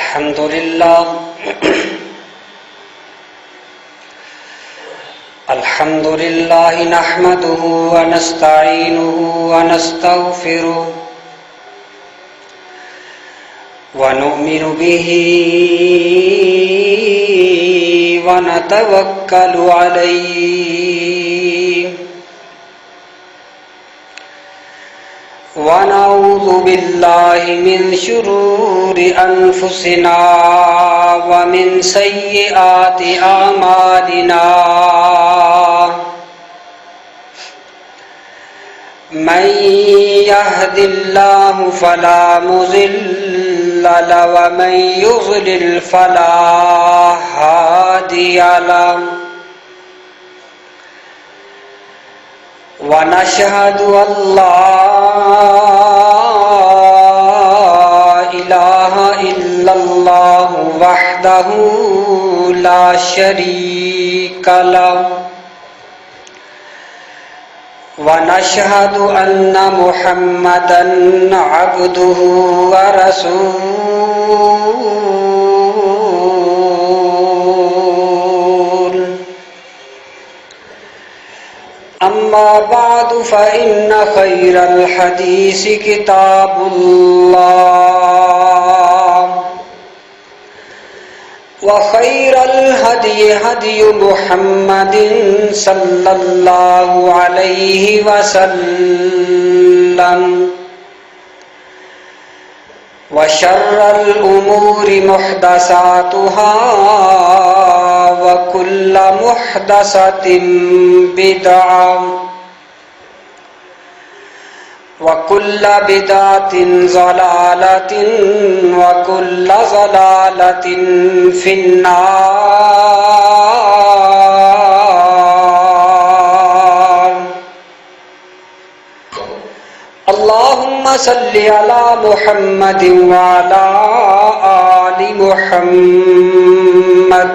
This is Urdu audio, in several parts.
الحمد لله الحمد لله نحمده ونستعينه ونستغفره ونؤمن به ونتوكل عليه ونعوذ بالله من شرور أنفسنا ومن سيئات أعمالنا من يهد الله فلا مضل له ومن يضلل فلا هادي له ونشهد أن لا إله إلا الله وحده لا شريك له ونشهد أن محمدًا عبده ورسوله أما بعد فإن خير الحديث كتاب الله وخير الهدي هدي محمد صلى الله عليه وسلم وشر الأمور محدثاتها وكل محدثة بدعة وكل بدعة ضلالة وكل ضلالة في النار. اللهم صل على محمد وعلى آل محمد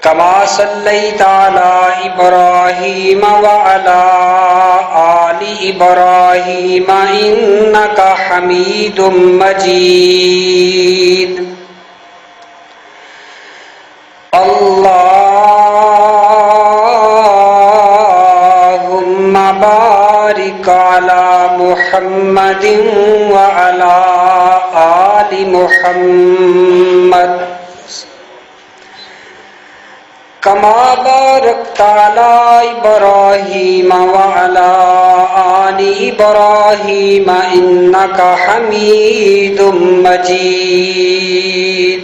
كما صليت على إبراهيم وعلى آل إبراهيم إنك حميد مجيد. اللهم بارك على محمد وعلى آل محمد كما باركت على إبراهيم وعلى آل إبراهيم إنك حميد مجيد.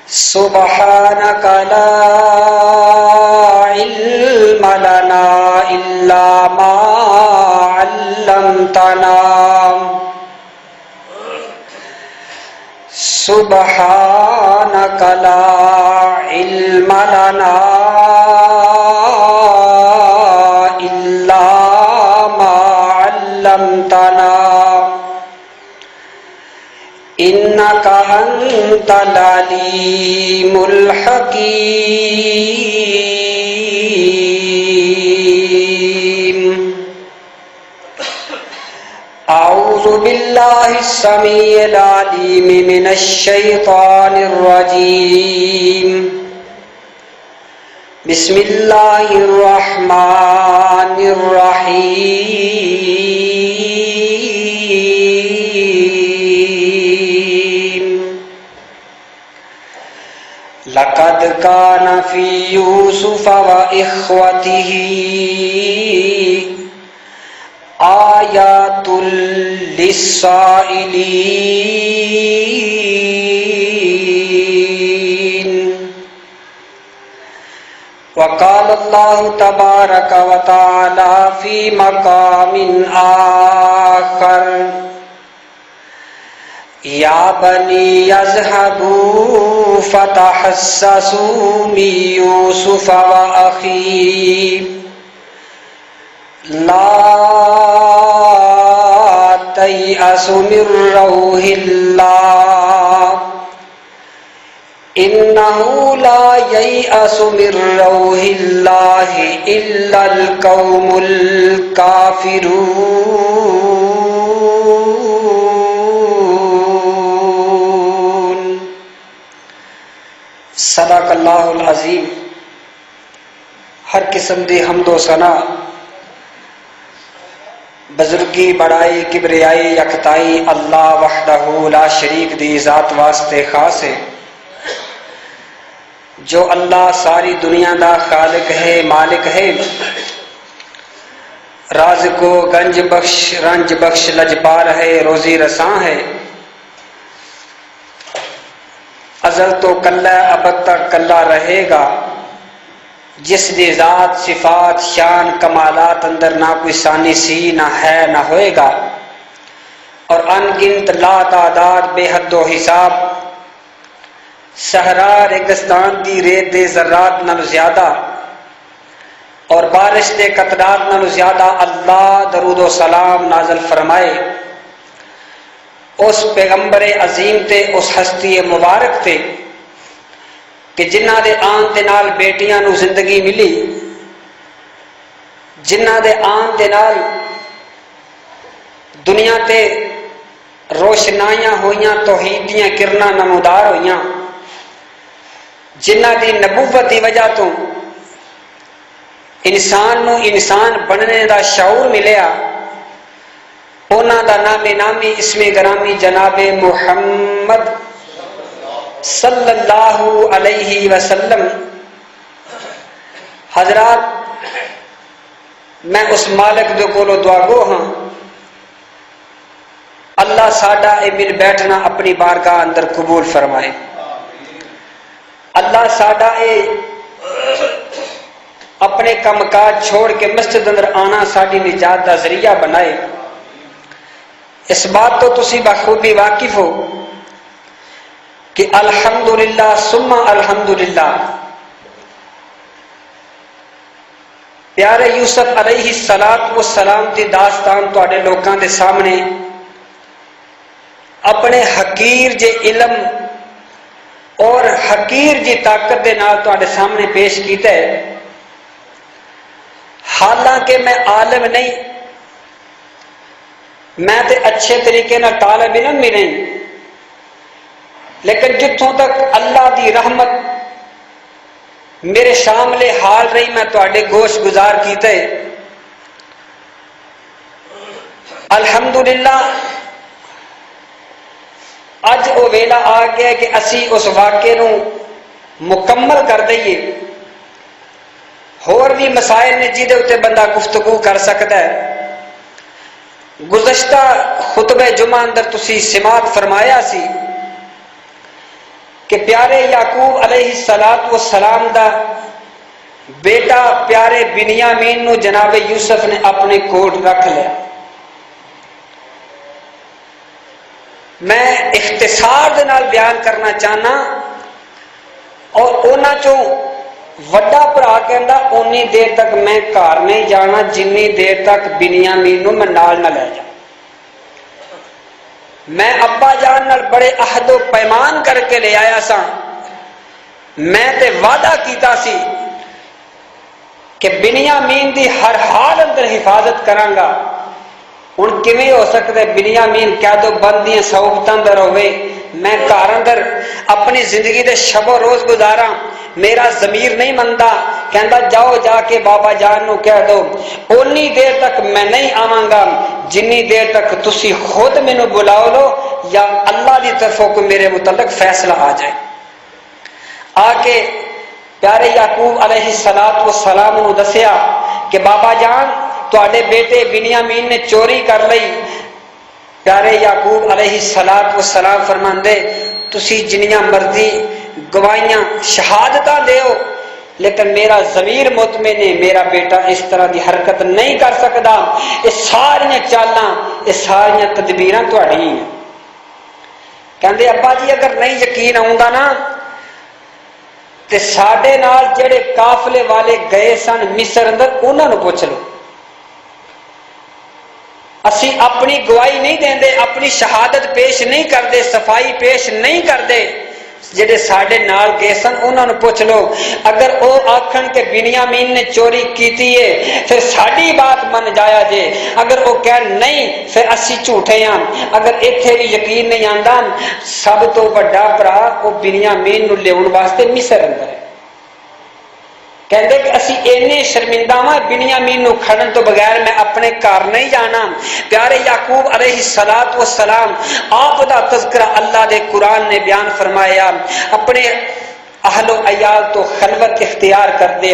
سبحانك لا علم لنا إلا ما علمتنا سبحانك لا علم لنا إلا ما علمتنا إنك أنت العليم الحكيم. أعوذ بالله السميع العليم من الشيطان الرجيم. بسم الله الرحمن الرحيم. لقد كان في يوسف وإخوته آيات للسائلين. وقال الله تبارك وتعالى في مقام آخر يا بني اذهبوا فتحسسوا من يوسف وأخيه لا تيأسوا من روح الله إنه لا ييأس من روح الله إلا القوم الكافرون. صدق اللہ العظیم۔ ہر قسم دی حمد و ثنا، بزرگی، بڑائی، کبریائی، یکتائی اللہ وحدہ لا شریک دی ذات واسطے خاص ہے، جو اللہ ساری دنیا دا خالق ہے، مالک ہے، رازق و گنج بخش، رنج بخش، لجپال ہے، روزی رساں ہے، ازل تو کلا ابد تک کلا رہے گا، جس دی ذات، صفات، شان، کمالات اندر نہ کوئی ثانی سی، نہ ہے نہ ہوئے گا، اور ان گنت لا تعداد بے حد و حساب صحرا ریگستان دی ریت دے ذرات نالو زیادہ اور بارش دے قطرات نالو زیادہ اللہ درود و سلام نازل فرمائے اس پیغمبر عظیم تے، اس ہستی مبارک تے کہ جنہ دے آن دے نال بیٹیاں نو زندگی ملی، جنہ دے آن دے نال دنیا تے روشنائیاں ہوئیاں، توحید دیاں کرناں نمودار ہوئیاں، جنہ دی نبوت دی وجہ تو انسان نو انسان بننے دا شعور ملیا، انہاں دا نام نامی اسم گرامی جناب محمد صلی اللہ علیہ وسلم۔ حضرات، میں اس مالک دے کولو دعا گو ہاں، اللہ ساڈا اے مل بیٹھنا اپنی بارگاہ اندر قبول فرمائے، اللہ ساڈا اے اپنے کم کاج چھوڑ کے مسجد اندر آنا ساڈی نجات دا ذریعہ بنائے۔ اس بات تو تسی بخوبی واقف ہو کہ الحمدللہ ثم الحمدللہ پیارے یوسف علیہ السلام دی داستان تواڈے لوکاں دے سامنے اپنے حقیر جے علم اور حقیر جی طاقت دے نال تواڈے سامنے پیش کیتا ہے۔ حالانکہ میں عالم نہیں، میں تے اچھے طریقے نال طالب علم بھی نہیں، لیکن جتوں تک اللہ دی رحمت میرے شامل حال رہی میں تواڈے گوش گزار کیتا ہے۔ الحمدللہ اج وہ ویلا آ گیا کہ اسی اس واقعے نو مکمل کر دئیے۔ اور بھی مسائل نے جہدے اتنے بندہ گفتگو کر سکتا ہے۔ گزشتہ خطبہ جمعہ اندر تسی سماعت فرمایا سی کہ پیارے یعقوب علیہ السلام دا بیٹا پیارے بنیامین نو جناب یوسف نے اپنے کوٹ رکھ لیا۔ میں اختصار دے نال بیان کرنا چاہنا، اور اونا چوں وڈا بھرا کہندا اونی دیر تک میں گھر نہیں جانا جنی دیر تک بنیامین نو میں نال نہ لے جا۔ میں ابا جان نال بڑے عہد و پیمان کر کے لے آیا سا، میں تے وعدہ کیتا سی کہ بنیامین دی ہر حال اندر حفاظت کراں گا۔ ہن کیویں ہو سکتا ہے بنیامین قید و بندیاں صحبتاں اندر ہوئے، میں گھر اندر اپنی زندگی دے شب و روز گزاراں، میرا ضمیر نہیں مندا، کہندا جاؤ جا کے بابا جان نو کہہ دو اونی دیر تک میں نہیں آواں گا جنی دیر تک تسی خود مینوں بلاؤ لو یا اللہ دی طرفوں کو میرے متعلق فیصلہ آ جائے۔ آ کے پیارے یعقوب علیہ السلام نو دسیا کہ بابا جان تواڈے بیٹے بنیامین نے چوری کر لئی۔ پیارے یعقوب علیہ السلام فرماندے تسی جنیاں مرضی گواہیاں شہادتاں دیو، لیکن میرا ضمیر مطمئن ہے میرا بیٹا اس طرح دی حرکت نہیں کر سکتا، یہ ساریاں چالاں، یہ ساریاں تدبیراں تواڈی ہیں۔ کہندے ابا جی اگر نہیں یقین آؤندا نا تے ساڈے نال جڑے قافلے والے گئے سن مصر اندر انہاں نو پوچھ لو، اسی اپنی گواہی نہیں دیندے، اپنی شہادت پیش نہیں کردے، صفائی پیش نہیں کردے، جڑے ساڈے نال گئے سن انہاں نوں پوچھ لو، اگر او آکھن کہ بنیامین نے چوری کیتی ہے پھر ساڈی بات من جایا جے، اگر او کہن نہیں پھر اسی جھوٹے ہاں۔ اگر ایتھے بھی یقین نہیں آندا، سب تو بڑا بھرا او بنیامین نوں لیاون واسطے مصر اندر ہے، کہندے کہ اسی اینے شرمندہ ہاں بنیامین نوں کھڑن تو بغیر میں اپنے گھر نہیں جانا۔ پیارے یعقوب علیہ السلام آپ دا تذکرہ اللہ دے قرآن نے بیان فرمایا، اپنے اہل و عیال تو خلوت اختیار کر دے،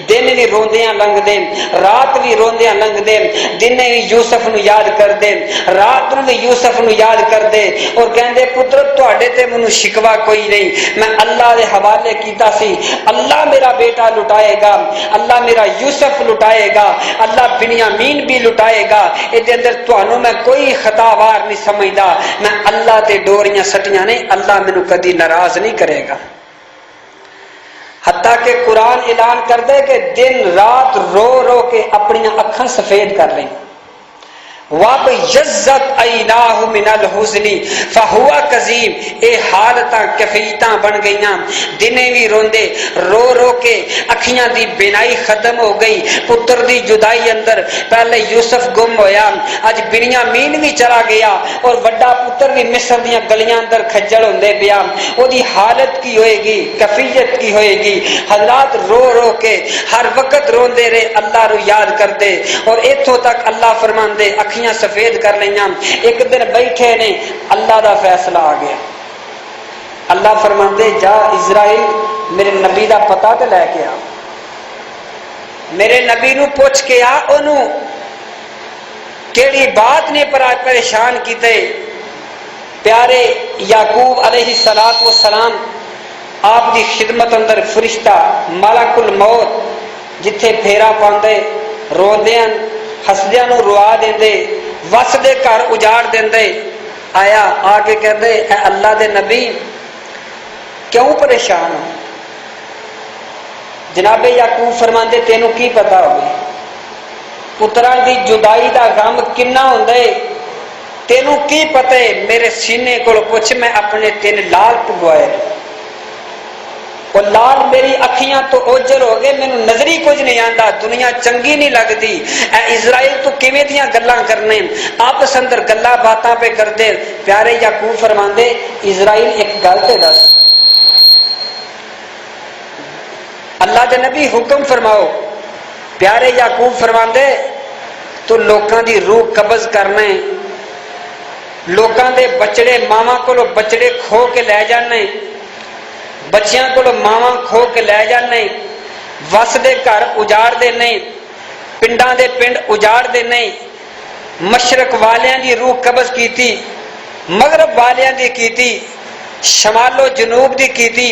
دن بھی روندیاں لنگ دے، رات بھی روندیاں لنگ دے، دن بھی یوسف نو یاد کر دے، رات نو بھی یوسف نو یاد کر دے، اور کہندے پتر تواڈے تے مینوں شکوا کوئی نہیں، میں اللہ دے حوالے کیتا سی، اللہ میرا بیٹا لٹائے گا، اللہ میرا یوسف لٹائے گا، اللہ بنیامین بھی لٹائے گا، اے دے اندر تانوں میں کوئی خطا وار نہیں سمجھدا، میں اللہ تے ڈوریاں سٹیاں نہیں، اللہ مینوں کدی ناراض نہیں کرے گا۔ حتیٰ کہ قرآن اعلان کر دے کہ دن رات رو رو کے اپنی اکھاں سفید کر لیں، وَابْيَضَّتْ عَيْنَاهُ مِنَ الْحُزْنِ فَهُوَ كَظِيمٌ، اے حالتاں کفیتاں بن گئیاں، دنے بھی روندے رو رو کے اکھیاں دی بینائی ختم ہو گئی، پتر دی جدائی اندر پہلے یوسف گم ہویا، اج بنیامین بھی چلا گیا، اور بڑا پتر بھی مصر دیاں گلیاں اندر کھجل ہوندے پیا، او دی حالت کی ہوئے گی، کفیت کی ہوئے گی۔ حضرات رو رو کے ہر وقت روندے رہے، اللہ رو یاد کردے، اور ایتھوں تک اللہ فرماندے اکھیاں سفید کر لیاں۔ ایک دن بیٹھے نے، اللہ دا فیصلہ آ گیا، اللہ فرماندے جا اسرائیل میرے نبی دا پتہ تے لے کے آ، میرے نبی نو پوچھ کے آ انہوں کیڑی بات نے پریشان کیتے۔ پیارے یعقوب علیہ السلام آپ دی خدمت اندر فرشتہ ملک الموت جتھے پھیرا پاندے روندیاں ہسدیاں نو روا دیندے، وسدے گھر اجاڑ دیندے، آیا آ کے کہندے اے اللہ دے نبی کیوں پریشان ہو؟ جناب یعقوب فرماندے تینوں کی پتا ہوگی پتراں دی جدائی دا غم کنا ہوندا ہے، تینوں کی پتہ ہے؟ میرے سینے کول پوچھ، میں اپنے 3 لال پگوائے، اور لال میری اکھیاں تو اوجل ہو گئے، مینوں نظری کچھ نہیں آندا، دنیا چنگی نہیں لگدی، اے اسرائیل تو کیویں دیاں گلاں کرنے، آپس اندر گلاں باتاں پہ کردے۔ پیارے یعقوب فرماندے اسرائیل ایک گل تے دس، اللہ دے نبی حکم فرماؤ۔ پیارے یعقوب فرماندے تو لوکاں دی روح قبض کرنے، لوکاں دے بچڑے ماواں کولوں بچڑے کھو کے لے جانے، بچیاں کو ماواں کھو کے لے جانے، وسدے گھر اجاڑ دینے، پنڈاں دے پنڈ اجاڑ دینے، مشرق والیاں دی روح قبض کیتی، مغرب والیاں دی کیتی، شمال و جنوب دی کیتی،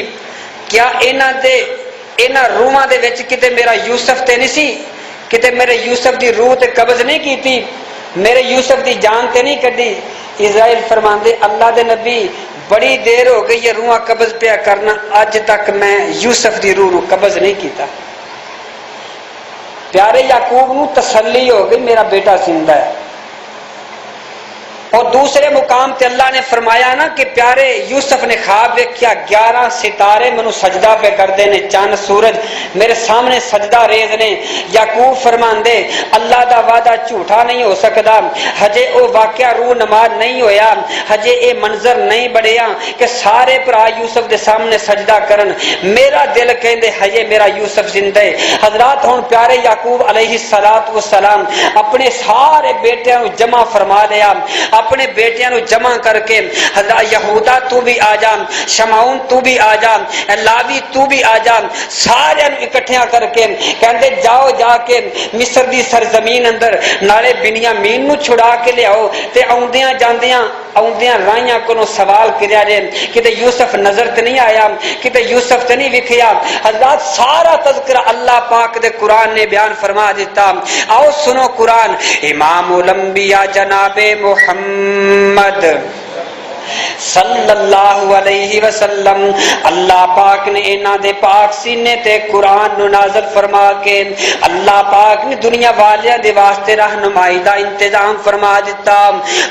کیا انہاں روحاں دے وچ کتے میرا یوسف تے نہیں سی؟ کتے میرے یوسف دی روح تے قبض نہیں کیتی؟ میرے یوسف دی جان تے نہیں کڈی؟ اسرائیل فرماندے اللہ دے نبی بڑی دیر ہو گئی یہ روحاں قبض پیا کرنا، اج تک میں یوسف دی روح قبض نہیں کیتا۔ پیارے یعقوب نو تسلی ہو گئی میرا بیٹا زندہ ہے۔ اور دوسرے مقام تے اللہ نے فرمایا نا کہ پیارے یوسف نے خواب دیکھا 11 ستارے منو سجدہ پہ کر دینے، چاند سورج میرے سامنے سجدہ ریز نے۔ یعقوب فرماندے اللہ دا وعدہ جھوٹا نہیں ہو سکتا، ہجے او واقعہ روح نماز نہیں ہویا، ہجے اے منظر نہیں بڑھیا کہ سارے بھرا یوسف دے سامنے سجدہ کرن، میرا دل کہندے ہجے میرا یوسف زندہ ہے۔ حضرات ہن پیارے یعقوب علیہ السلام اپنے سارے بیٹیاں نو جمع فرما لیا، اپنے بیٹیاں نو جمع کر کے حضرت یہودا تو بھی آ جا، شمعون تو بھی آ جا، لاوی تو بھی آ جا، سارے اکٹھیاں کر کے کہندے جاؤ جا کے مصر دی سرزمین اندر نالے بنیامین نو چھڑا کے لے آؤ، تے آوندیاں جاندیاں رائیاں کو سوال کریا جے کتے یوسف نظر تے نہیں آیا، کتے یوسف تے نہیں وکھیا۔ حضرات سارا تذکرہ اللہ پاک دے قرآن نے بیان فرما دیتا۔ آؤ سنو قرآن، امام الانبیاء جناب محمد صلی اللہ علیہ وسلم اللہ پاک نے انہاں دے پاک سینے تے قرآن نو نازل فرما کے اللہ پاک نے دنیا والیاں دے واسطے رہنمائی دا انتظام فرما دیتا۔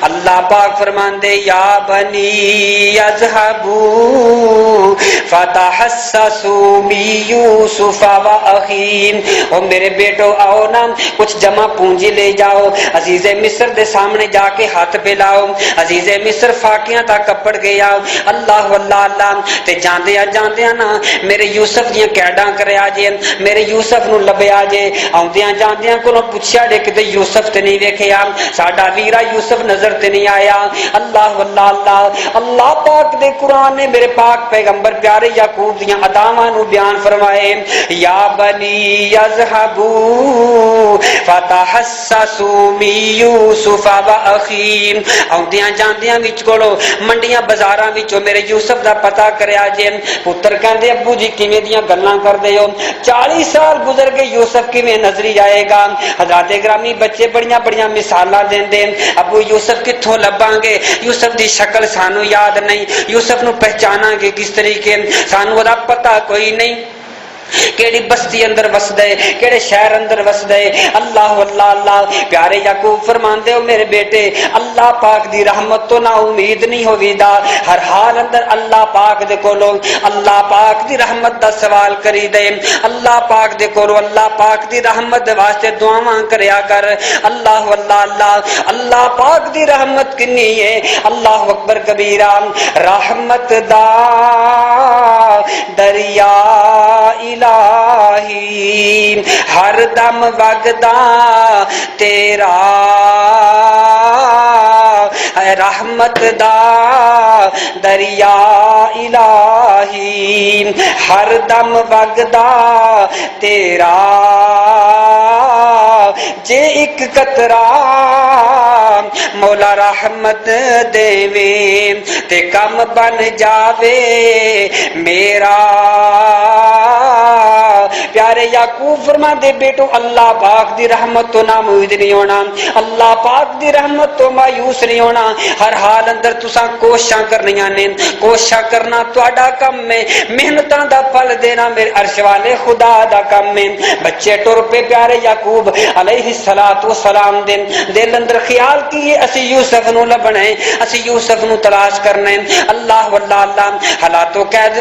اللہ پاک فرماندے یا بنی اذهبوا فتحسسوا من یوسف و اخیہ، او میرے بیٹو آؤ نا کچھ جمع پونجی لے جاؤ، عزیز مصر دے سامنے جا کے ہاتھ پھیلاؤ، عزیز مصر فاقیاں تا کپڑ گیا، اللہ اللہ اللہ تے جاندیاں جاندیاں نا میرے یوسف دیاں قیداں کریا جے، میرے یوسف نو لبیا جے، آندیاں جاندیاں کولوں پوچھیا جے کہ یوسف تے نہیں ویکھیا، ساڈا ویرا یوسف نظر تے نہیں آیا۔ اللہ اللہ اللہ اللہ پاک دے قرآن نے میرے پاک پیغمبر پیارے یعقوب دیاں اداواں نو بیان فرمائے، یا بنی اذهبوا فتحسسوا من یوسف و اخیہ، آندیاں جاندیاں وچ کولو منڈیاں بازاراں وچوں میرے یوسف دا پتہ کریا جے۔ پتر کہندے ابو جی کیویں دیاں گلاں کردے ہو، 40 سال گزر گئے یوسف کیویں نظری جائے گا؟ حضرات گرامی بچے بڑیاں بڑیاں مثالاں دیندے، ابو یوسف کتھوں لباں گے؟ یوسف دی شکل سانو یاد نہیں، یوسف نو پہچاناں گے کس طریقے؟ سانو دا پتہ کوئی نہیں، کیڑی بستی اندر وسدے، کیڑے شہر اندر وسدے۔ اللہ اللہ اللہ پیارے یعقوب فرماندے ہو میرے بیٹے اللہ پاک دی رحمت تو نا امید نہیں ہویدا، ہر حال اندر اللہ پاک دے کولوں اللہ پاک دی رحمت دا سوال کری دے، اللہ پاک دے کولوں اللہ پاک دی رحمت دے واسطے دعاواں کریا کر۔ اللہ اللہ اللہ اللہ پاک دی رحمت کنی ہے، اللہ اکبر کبیرہ، رحمت دا دریا الہی ہر دم وگدا تیرا، رحمت دا دریا الہی ہر دم وگدا تیرا، جے ایک قطرہ مولا رحمت دیوے تے کم بن جاوے میرا۔ پیارے یعقوب فرما دے بیٹو اللہ پاک دی رحمت تو نامید نہیں ہونا، اللہ پاک دی رحمت تو مایوس نہیں ہونا، ہر حال اندر تساں کوششاں کرنیاں نے، کوششاں کرنا تہاڈا کم ہے، محنتاں دا پھل دینا میرے عرش والے خدا دا کم ہے۔ بچے ٹر پہ پیارے یعقوب علیہ الصلوۃ والسلام دے دل اندر خیال کیے اسی یوسف نو لبنا ہے، اسی یوسف نو تلاش کرنا ہے۔ اللہ واللہ اللہ حالاتوں قید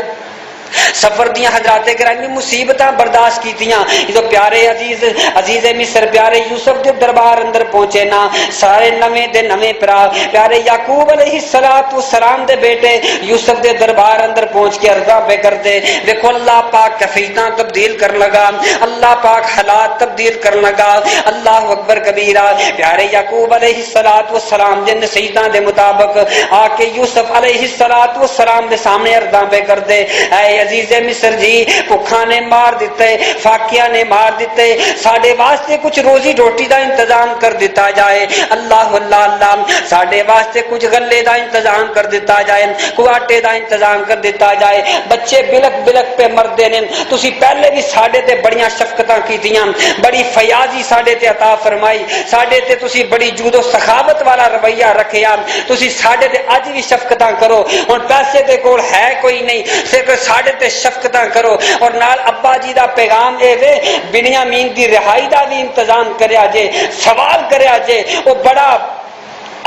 سفر دیاں حضرات گرامی مصیبتاں برداشت کیتیاں، جو پیارے عزیز مصر پیارے یوسف دے دربار اندر پہنچے نا، سارے نویں دے نویں پرا پیارے یعقوب علیہ السلام دے بیٹے یوسف دے دربار اندر پہنچ کے عرضاں پہ کرتے، دیکھو اللہ پاک کفیتاں تبدیل کر لگا، اللہ پاک حالات تبدیل کر لگا۔ اللہ اکبر کبیرہ، پیارے یعقوب علیہ السلام دے نصیحتاں دے مطابق آ کے یوسف علیہ السلام دے سامنے عرضاں پہ کرتے، اے عزیز مصر جی بھوکھاں نے مار دیتے، فاقیاں نے مار دیتے، ساڈے واسطے کچھ روزی روٹی دا انتظام کر دیتا جائے۔ اللہ اللہ اللہ ساڈے واسطے کچھ غلے دا انتظام کر دیتا جائے، کوئی آٹے دا انتظام کر دیتا جائے۔ بچے بلک بلک پہ مردے نے، تسی پہلے بھی ساڈے تے بڑیاں شفقتاں کیتیاں، بڑی فیاضی ساڈے تے عطا فرمائی، ساڈے تے تسی بڑی جود و سخاوت والا رویہ رکھیا، تسی ساڈے تے اج بھی شفقتاں کرو، ہن پیسے تے کول ہے کوئی نہیں، صرف ساڈے تے شفقتاں کرو، اور نال ابا جی دا پیغام اے وے بنیامین دی رہائی دا بھی انتظام کریا جے، سوال کریا جے۔ وہ بڑا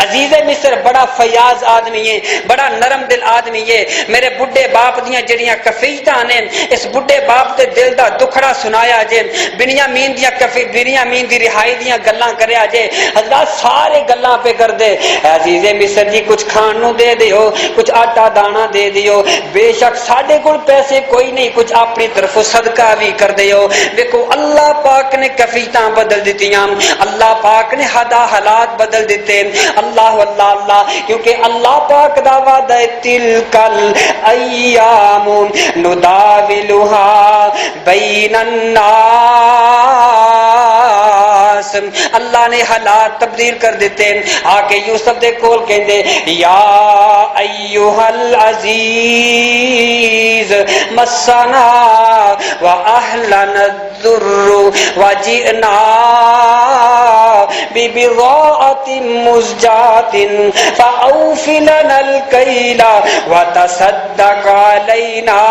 عزیز مصر بڑا فیاض آدمی ہے، بڑا نرم دل آدمی ہے، میرے بڈھے باپ دیاں جڑیاں کفیتاں نے اس بڈھے باپ دے دل دا دکھڑا سنایا جے، بنیامین دی رہائی دیاں گلاں کریا جے۔ حضرات سارے گلاں پہ کر دے، عزیز مصر جی کچھ کھان نو دے دیو، کچھ آٹا دانا دے دیو، بے شک ساڈے کول پیسے کوئی نہیں، کچھ اپنی طرف صدقہ بھی کر دیو۔ دیکھو اللہ پاک نے کفیتاں بدل دتیاں، اللہ پاک نے حالات بدل دیتے۔ اللہ اللہ اللہ کیونکہ اللہ پاک دا وعدہ تلکل ایام نداولھا بین الناس، اللہ نے حالات تبدیل کر دیتے۔ آ کے یوسف دے کول کہندے یا ایھا العزیز مسنا واہلنا الضر وجئنا ببضاعۃ مزجاۃ فأوف لنا الکیل وتصدق علینا.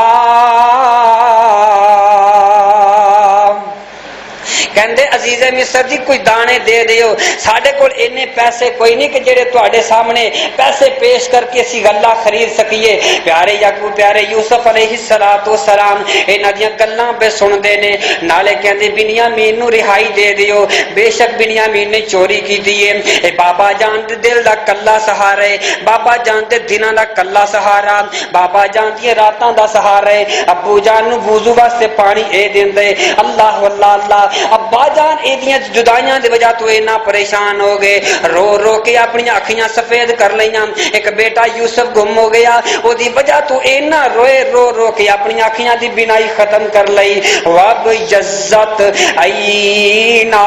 کہندے عزیز مصر جی کوئی دانے دے دیو، ساڈے کول اینے پیسے کوئی نہیں کہ جڑے تواڈے سامنے پیسے پیش کر کے اسی گلاں خرید سکیے. پیارے یعقوب پیارے یوسف علیہ السلام انہاں دیاں گلاں پہ سندے نے، نالے کہندے بنیامین نو رہائی دے دیو. بے شک بنیامین نے چوری کیتی ہے، اے بابا جان دے دل دا کلا سہارا ہے، بابا جان دے دناں دا کلا سہارا، بابا جان دی راتاں دا سہارا ہے. ابو جان نو وضو واسطے پانی اے دیندے. اللہ اللہ اللہ. ابا جان ایدیاں جدائیاں دے وجہ تو اینا پریشان ہو گئے، رو رو کے اپنی اکھیاں سفید کر لیاں. ایک بیٹا یوسف گم ہو گیا، او دی وجہ تو اینا روئے رو رو کے اپنی اکھیاں دی بینائی ختم کر لئی. وب یزت اینا،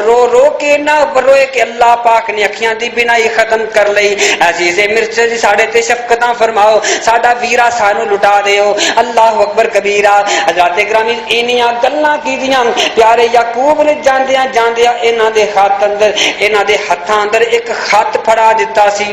رو رو کے نہ روئے کہ اللہ پاک نے اکھیاں دی بینائی ختم کر لئی. عزیز مرچ جی ساڑے تے شفقتاں فرماؤ، ساڈا ویرا سانو لٹا دیو. اللہ اکبر کبیرہ. حضرات گرامی اینیاں گلاں کیتیاں پیارے یعقوب نے جاندیاں جاندیاں انہاں دے ہاتھ اندر، انہاں دے ہتھاں اندر ایک خط پھڑا دتا سی،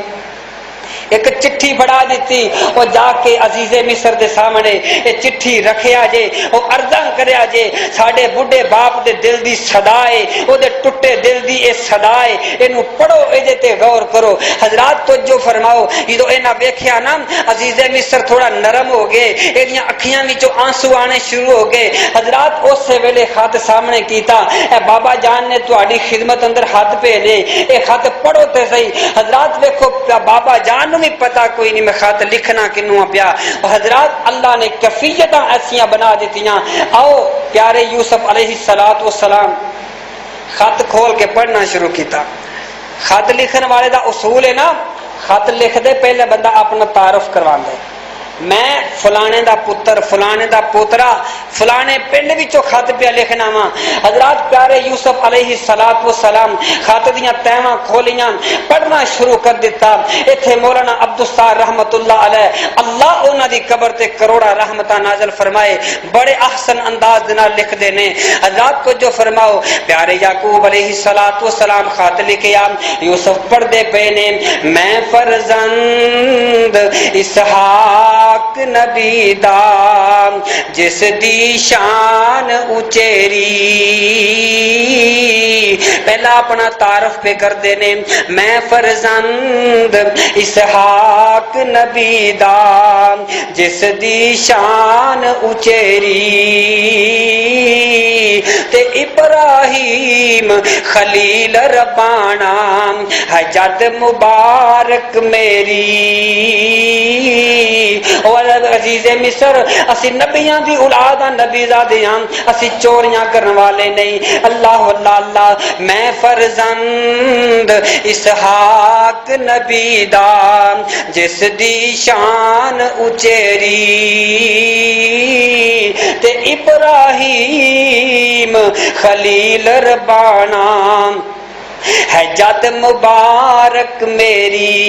ایک چٹھی پڑھا دیتی. وہ جا کے عزیز مصر دے سامنے یہ چٹھی رکھیا جے، وہ عرضاں کریا جے ساڈے بڈھے باپ دے دل دی صدا ہے، او دے ٹٹے دل دی اے صدا ہے، اینو پڑھو، اے تے غور کرو. حضرات توجہ فرماؤ. جدوں انہاں ویکھیا نا عزیز مصر تھوڑا نرم ہو گئے، ایدیاں اکھیاں وچوں آنسو آنے شروع ہو گئے. حضرات اس ویلے خط سامنے کیتا، اے بابا جان نے تہاڈی خدمت اندر ہاتھ بھیجے، اے خط پڑھو تے صحیح. حضرات ویکھو بابا جان بھی پتا کوئی نہیں میں خط لکھنا کنوں پیا. حضرات اللہ نے کیفیتاں ایسیاں بنا دیتیاں. آؤ پیارے یوسف علیہ السلام خط کھول کے پڑھنا شروع کیتا. خط لکھن والے دا اصول ہے نا، خط لکھ دے پہلے بندہ اپنا تعارف کرواندا ہے، میں فلانے دا پتر فلانے دا پوترا فلانے پنڈ وچوں خط پہ لکھنا وا. حضرات پیارے یوسف علیہ السلام خط دیاں تہواں کھولیاں، پڑھنا شروع کر دیتا. ایتھے مولانا عبدالستار رحمت اللہ علیہ اللہ انہاں دی قبر تے کروڑا رحمتاں نازل فرمائے، بڑے احسن انداز دے نال لکھ دے نے. حضرات کو جو فرماؤ پیارے یعقوب علیہ السلام خط لکھیا. یوسف پڑھ دے پے نے، میں فرزند اسحاق نبی دا جس دی شان اچیری. پہلا اپنا تعارف پہ کر دینے، میں فرزند اسحاق نبی دا جس دی شان اچیری. تے ابراہیم خلیل ربانا حجت مبارک میری. اور عزیز مصر اسی نبیاں دی اولاد ہاں، نبی زادے ہاں، اسی چوریاں کرنے والے نہیں. اللہ اللہ اللہ. میں فرزند اسحاق نبی دا جس دی شان اچیری. تے ابراہیم خلیل ربانا حجت مبارک میری.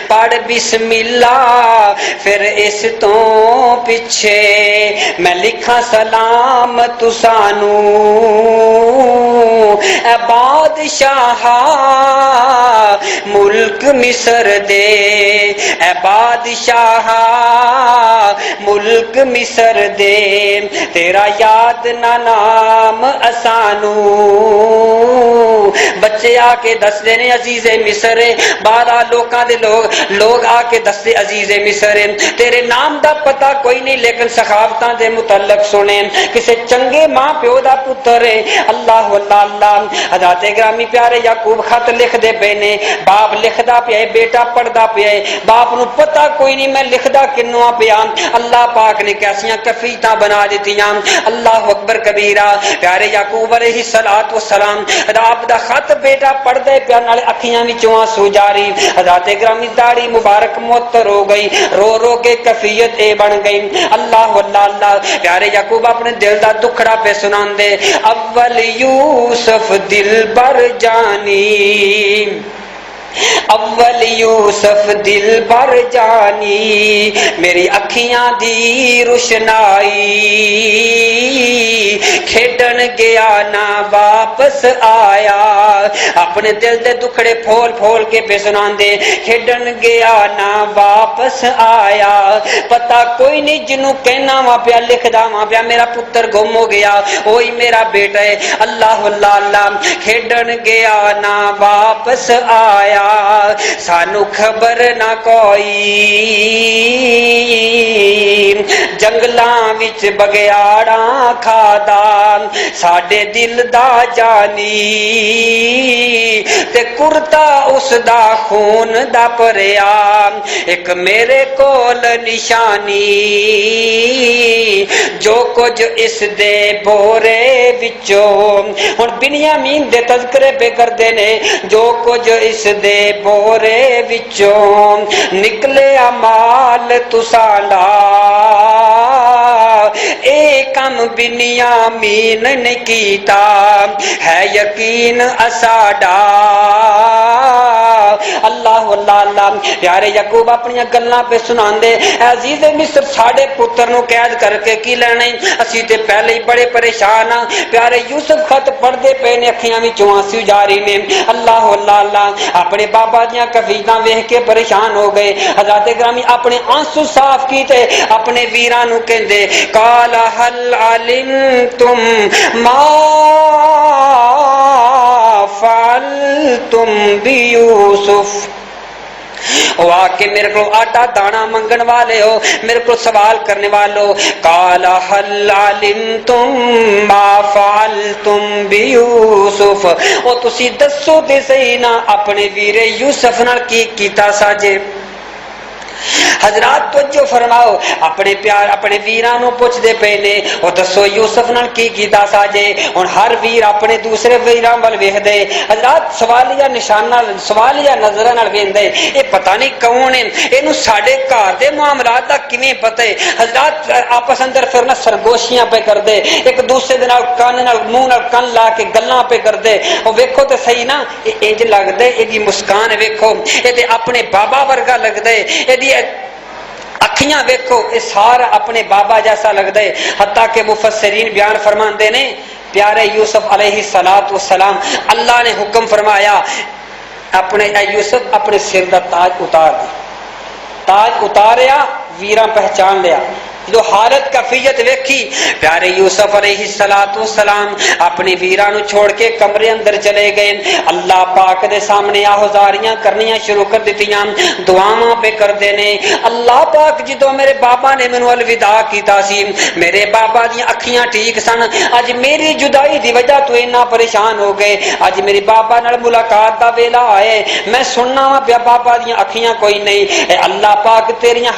پڑھ بسم اللہ پھر اس تو پیچھے میں لکھاں سلام تسانو. اے بادشاہ ملک مصر دے، اے بادشاہ ملک مصر دے، تیرا یاد نہ نام اسانو. بچے آ کے دس دینے عزیز مصر، بارہ لوکاں دے لوگ آ کے دس دے عزیز مصر تیرے نام دا پتہ کوئی نہیں، لیکن سخاوتاں دے متعلق سنے کسے چنگے ماں پیو دا پتر ہے. اللہ اللہ اللہ. حضرات گرامی پیارے یعقوب خط لکھ دے پے نے، باپ لکھدا پیا ہے، بیٹا پڑھدا پیا ہے، باپ نو پتہ کوئی نہیں میں لکھدا کنوں پیا. اللہ پاک نے کیسیاں کفیتاں بنا دتیاں. اللہ اکبر کبیرہ. پیارے یعقوب علیہ السلام رب دا خط بیٹا پڑھدے پیا، نال اکھیاں وچوں آنسو جاری. حضرات گرامی داڑھی مبارک معطر ہو گئی، رو رو کے کفیت اے بن گئی. اللہ اللہ اللہ. پیارے یعقوب اپنے دل دا دکھڑا پہ سناندے. اول یوسف دل بر جانی اول یوسف دل بر جانی میری اکھیاں دی روشنائی کھیڈن گیا نہ واپس آیا اپنے دل دے دکھڑے پھول پھول کے پہ سناندے کھیڈن گیا نہ واپس آیا پتہ کوئی نہیں جنوں کہنا وا پیا لکھدا وا پیا میرا پتر گم ہو گیا وہی میرا بیٹا ہے اللہ اللہ اللہ کھیڈن گیا نہ واپس آیا سانو خبر نہ کوئی جنگلاں وچ بگیاڑاں کھادا ساڈے دل دا جانی تے کرتا اس دا خون دا پریا ایک میرے کول نشانی جو کچھ اس دے بورے وچوں ہن بنیامین دے تذکرے پہ کردے نے جو کچھ اس دے بورے وچوں نکلے مال تساڈا اے کم بنیامین نے کیتا ہے یقین اساڈا اللہ اللہ اللہ پیارے یعقوب اپنی گلاں پہ سناندے عزیز مصر ساڈے پتر نو قید کر کے کی لینا اسی تے پہلے ہی بڑے پریشان ہاں پیارے یوسف خط پڑھدے پے نے اکھیاں وچوں آنسو جاری نے اللہ اللہ اللہ اپنے بابا دیاں کفیداں ویکھ کے پریشان ہو گئے حضرات گرامی اپنے آنسو صاف کیتے اپنے ویراں نو کہندے قال هل علمتم ما فعلتم بیوسف واقع میرے کو آٹا دانا منگن والے ہو میرے کو سوال کرنے والو قال هل علمتم ما فعلتم بیوسف او تسی دسو تے صحیح نا اپنے ویرے یوسف نال کی کیتا ساجے حضرات توجہ فرماؤ اپنے پیار اپنے ویراں نو پوچھ دے پے نے او دسو یوسف نال کی کیتا ساجے ہن ہر ویر اپنے دوسرے ویراں ول ویکھدے حضرات سوالیہ نشان نال سوالیہ نظر نال ویندے اے پتہ نہیں کون ہے اینو ساڈے گھر دے معاملات دا کیویں پتہ ہے حضرات آپس اندر پھر نہ سرگوشیاں پہ کردے ایک دوسرے دے نال کان نال منہ نال کان لا کے گلاں پہ کردے او ویکھو تے صحیح نا انج لگدے اے دی مسکان ویکھو اے تے اپنے بابا ورگا لگدے اے دی اکھیاں ویکھو یہ سارا اپنے بابا جیسا لگتا ہے حتیٰ کہ مفسرین بیان فرماندے نے پیارے یوسف علیہ السلام اللہ نے حکم فرمایا اپنے یوسف اپنے سر دا تاج اتار دے تاج اتاریا ویراں پہچان لیا جو حالت کفیت ویکھی پیارے یوسف علیہ السلام اپنی ویراں نو چھوڑ کے کمرے اندر چلے گئے اللہ پاک دے سامنے آہزاریاں کرنیاں شروع کر دتیاں دعاواں پہ کردے نے اللہ پاک جدوں میرے بابا نے مینوں الوداع کیتا سی میرے بابا دی اکھیاں ٹھیک سن اج میری جدائی دی وجہ تو اتنا پریشان ہو گئے اج میری بابا نال ملاقات دا ویلا آئے میں سننا وا پیا بابا دی اکھیاں کوئی نہیں اے اللہ پاک تیریاں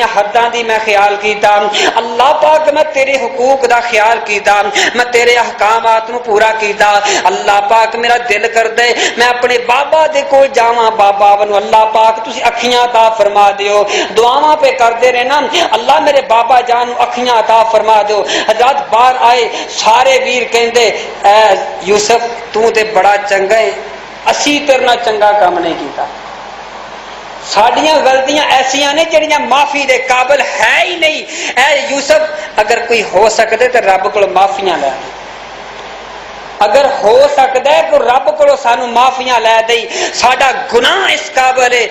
حداں دی میں خیال کیتا اللہ پاک میں تیرے حقوق دا خیال کیتا میں تیرے احکامات نو پورا کیتا اللہ پاک میرا دل کر دے میں اپنے بابا دے کول جاواں بابا ونو اللہ پاک تسی اکھیاں عطا فرما دیو دعاواں پہ کردے رہنا اللہ میرے بابا جان نو اکھیاں عطا فرما دیو حضرات باہر آئے سارے ویر کہندے اے یوسف تو تے بڑا چنگا ہے اسی تیرے نال چنگا کام نہیں کیتا ساڈیاں غلطیاں ایسیاں نے جڑیاں معافی دے قابل ہے ہی نہیں اے یوسف اگر کوئی ہو سکدے تے رب کول معافیاں لے اگر ہو سکدا ہے کہ رب کولوں سانو معافیاں لے دئی ساڈا گناہ اس قابل ہے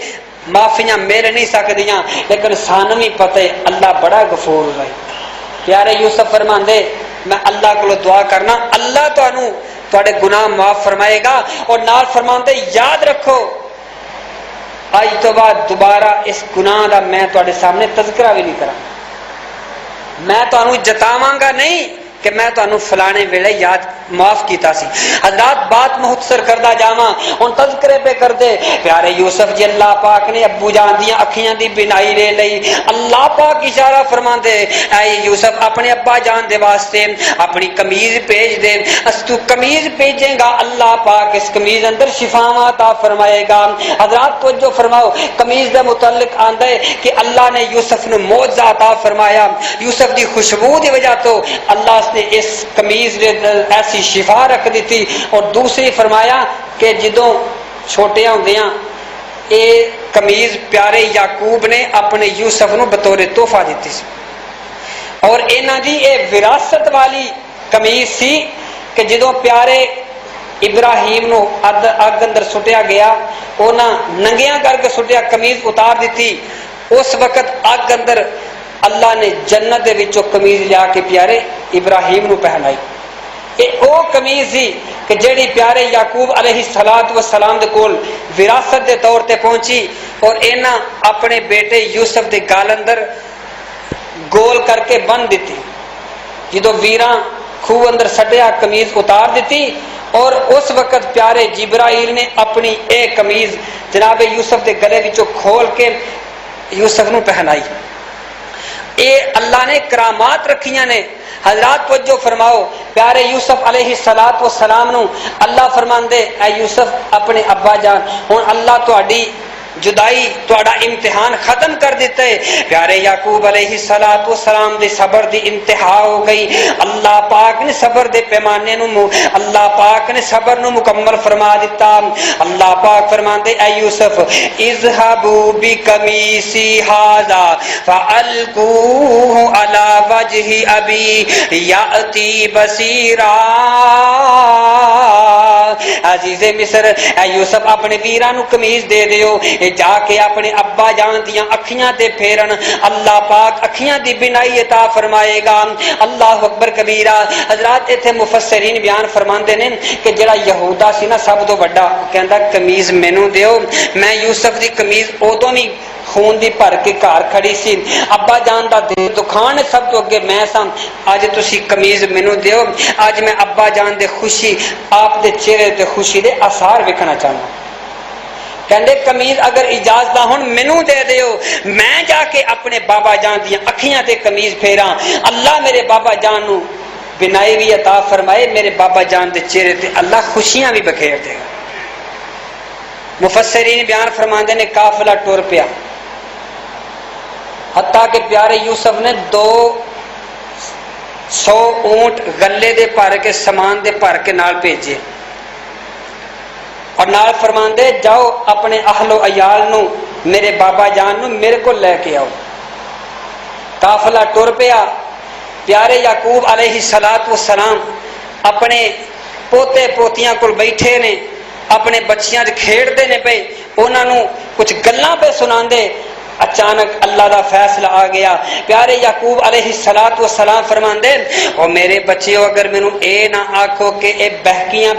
معافیاں مل نہیں سکدیاں لیکن سانو بھی پتہ ہے اللہ بڑا غفور ہے پیارے یوسف فرماندے میں اللہ کولوں دعا کرنا اللہ تانوں تواڈے گناہ معاف فرمائے گا اور نال فرماندے یاد رکھو آج تو بعد دوبارہ اس گناہ دا میں تواڈے سامنے تذکرہ بھی نہیں کراں میں تانوں جتاواں گا نہیں کہ میں تانوں فلانے ویلے یاد معاف کیتا سی حضرات بات مختصر کردا جاواں ہن تذکرے پہ کر دے پیارے یوسف جی اللہ پاک نے ابو جان دیاں اکھیاں دی بینائی لے لئی اللہ پاک اشارہ فرماندے اے یوسف اپنے ابا جان دے واسطے اپنی قمیض بھیج دے اس تو قمیض بھیجے گا اللہ پاک اس قمیض اندر شفاواں عطا فرمائے گا حضرات توجہ فرماؤ قمیض دے متعلق آندا ہے کہ اللہ نے یوسف نو معجزہ عطا فرمایا یوسف دی خوشبو دی وجہ تو اللہ نے اس قمیض دے ایسی شفا رکھ دیتی اور دوسری فرمایا کہ جدوں چھوٹے ہوندیاں اے قمیض پیارے یعقوب نے اپنے یوسف نو بطور تحفہ دیتی سی، اور انہاں دی اے وراثت والی قمیض سی کہ جدوں پیارے ابراہیم نو اگ اندر سٹیا گیا، انہاں ننگیاں کر کے سٹیا، قمیض اتار دیتی، اس وقت اگ اندر اللہ نے جنت دے وچوں قمیض لیا کے پیارے ابراہیم نو پہنائی۔ یہ او قمیض سی کہ جیڑی پیارے یعقوب علیہ السلام دے کول وراثت دے طور تے پہنچی، اور انہاں اپنے بیٹے یوسف دے گال اندر گول کر کے بن دیتی۔ جدو ویراں خوہ اندر سٹیا قمیض اتار دیتی، اور اس وقت پیارے جبرائیل نے اپنی اے قمیض جناب یوسف دے گلے وچوں کھول کے یوسف نو پہنائی۔ اے اللہ نے کرامات رکھیاں نے۔ حضرات توجہ فرماؤ، پیارے یوسف علیہ السلام نو اللہ فرماندے اے یوسف اپنے ابا جان، ہن اللہ تہاڈی جدائی تہاڈا امتحان ختم کر دیتا ہے۔ پیارے یعقوب علیہ السلام دے صبر دی انتہا ہو گئی، اللہ پاک نے صبر دے پیمانے نو اللہ پاک نے صبر نو مکمل فرما دیتا۔ اللہ پاک فرماندے اے یوسف اذهبوا بقمیصی ھذا فالقوه علی وجه ابی یاتی بصیرا۔ عزیز مصر، اے یوسف اپنے ویراں نو قمیض دے دیو، جا کے اپنے ابا جان دیاں اکھیاں تے پھیرن، اللہ پاک اکھیاں دی بینائی عطا فرمائے گا۔ اللہ اکبر کبیرہ۔ حضرات ایتھے مفسرین بیان فرماندے نے کہ جڑا یہودا سی نا سب تو بڑا، کہندا قمیض مینوں دیو، میں یوسف دی قمیض اودوں نہیں خون دی بھر کے گھر کھڑی سی، ابا جان دا دل دکھان سب تو اگے میں سا، اج تسی قمیض مینوں دیو، اج میں ابا جان دے خوشی، آپ دے چہرے تے خوشی دے آثار ویکھنا چاہنا۔ کہندے قمیض اگر اجازت ہن مینوں دے دیو، میں جا کے اپنے بابا جان دیاں اکھیاں تے قمیض پھیراں، اللہ میرے بابا جان نو بنائی بھی عطا فرمائے، میرے بابا جان دے چہرے تے اللہ خوشیاں بھی بکھیر دے گا۔ مفسرین بیان فرماندے نے قافلہ ٹر پیا، حتیٰ کہ پیارے یوسف نے 200 اونٹ غلے دے بھر کے سامان دے بھر کے نال بھیجے، اور نال فرماندے جاؤ اپنے اہل و عیال نو میرے بابا جان نو میرے کو لے کے آؤ۔ قافلہ ٹر پیا، پیارے یعقوب علیہ السلام اپنے پوتے پوتیاں کول بیٹھے نے، اپنے بچیاں کھیڑتے نے پے، انہاں نو کچھ گلاں پہ سناندے، اچانک اللہ دا فیصلہ آ گیا۔ پیارے یعقوب علیہ السلام فرماندے او میرے بچیو، اگر مینوں اے نہ آکھو کہ اے بہکیاں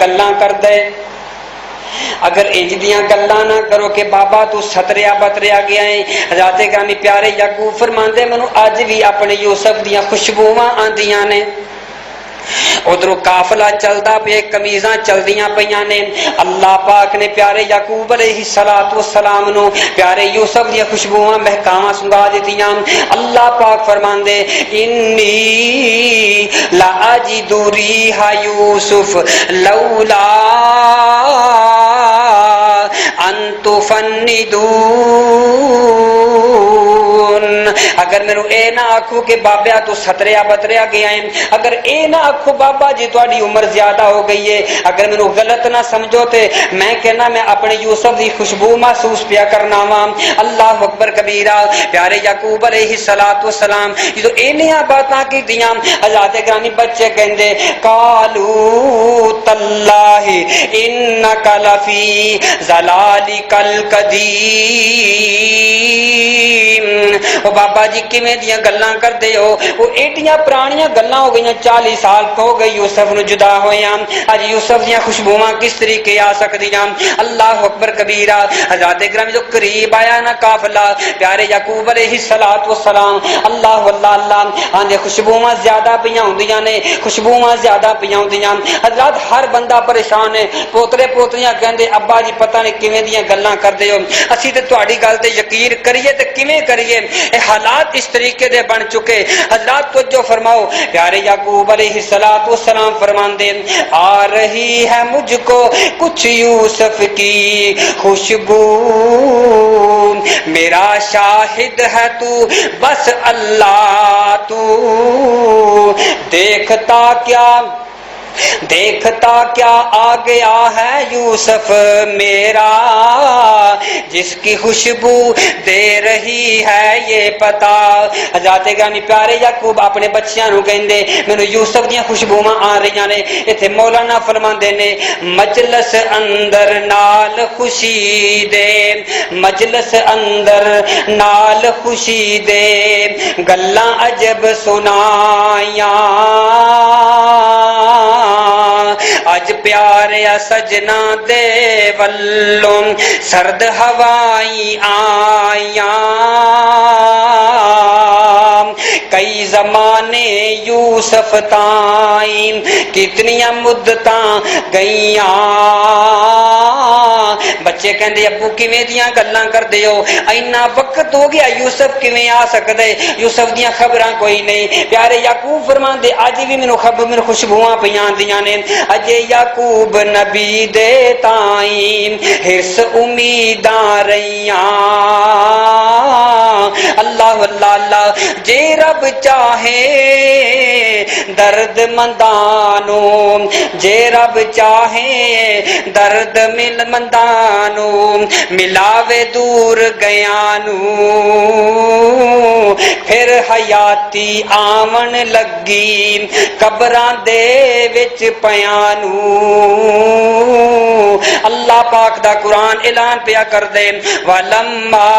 گلاں کر دے، اگر انج دیاں گلاں نہ کرو کہ بابا تو ستریا بتریا گیا ہے۔ حضرات گرامی پیارے یعقوب فرماندے مینوں اج بھی اپنے یوسف دیاں خوشبوواں آندیاں نے۔ ادھر قافلہ چلدا پے، قمیضاں چلدیاں پیاں نے، اللہ پاک نے پیارے یعقوب علیہ السلام نو پیارے یوسف دی خوشبوواں مہکاواں سنگا دتیاں۔ اللہ پاک فرماندے انی لا اجد ریح یوسف لولا ان تفندون۔ اگر میرے اے نہ آکھو کہ بابیا تو ستریا بتریا گیا ہے، اگر اے نہ آکھو بابا جی تہاڈی عمر زیادہ ہو گئی ہے، اگر میرے غلط نہ سمجھو تے میں کہنا میں اپنے یوسف دی خوشبو محسوس پیا کرنا وا۔ اللہ اکبر کبیرہ۔ پیارے یعقوب علیہ السلام جو اینیاں باتاں کی دیاں، حضرات گرامی بچے کہندے قالو تاللہ انک لفی ضلالک القدیم۔ او بابا جی کیویں دیاں گلاں کردے ہو، او ایڈیاں پرانیاں گلاں ہو گئیاں، 40 سال ہو گئی یوسف نو جدا ہویاں، اج یوسف دیاں خوشبوواں کس طریقے آ سکدیاں۔ اللہ اکبر کبیرہ۔ حضرات کرام جو قریب آیا نا قافلہ پیارے یعقوب علیہ السلام، اللہ اللہ آندے خوشبوواں زیادہ پیاں ہوندیاں نے، خوشبوواں زیادہ پیاں ہوندیاں۔ حضرات ہر بندہ پریشان ہے، پوترے پوتریاں کہندے ابا جی پتہ نہیں کیویں دیاں گلاں کردے ہو، اسی تے تہاڈی گل تے یقین کریے تے کیویں کریے، اے حالات اس طریقے دے بن چکے۔ حضرات توجہ فرماؤ، پیارے یعقوب علیہ السلام فرماندے آ رہی ہے مجھ کو کچھ یوسف کی خوشبو، میرا شاہد ہے تو بس اللہ، تو دیکھتا کیا دیکھتا کیا آ گیا ہے یوسف میرا، جس کی خوشبو دے رہی ہے یہ پتا۔ حضرت گرامی پیارے یعقوب اپنے بچیاں نو کہندے مینوں یوسف دیاں خوشبوواں آ رہیاں نے۔ ایتھے مولانا فرماندے نے مجلس اندر نال خوشی دے، مجلس اندر نال خوشی دے، گلاں عجب سنائیاں اج پیارے سجنا دے ولوں سرد ہوائیں آئیاں، کئی زمانے یوسف تائیں کتنیاں مدتاں گئیاں۔ بچے کہندے ابو کیویں دیاں گلاں کردے ہو، اینا وقت ہو گیا یوسف کیویں آ سکدے، یوسف دیاں خبراں کوئی نہیں۔ پیارے یعقوب فرماندے اج بھی مینوں خوشبوواں پیاں دیاں نے، اجے یعقوب نبی دے تائیں ہرس امیداں رہیاں۔ اللہ اللہ اللہ، جے رب چاہے درد مندانو، جے رب چاہے درد مندانو، ملاوے دور گیانو، پھر حیاتی آمن لگی قبراں دے وچ پیانو۔ اللہ پاک دا قرآن اعلان پیا کر دے وَلَمَّا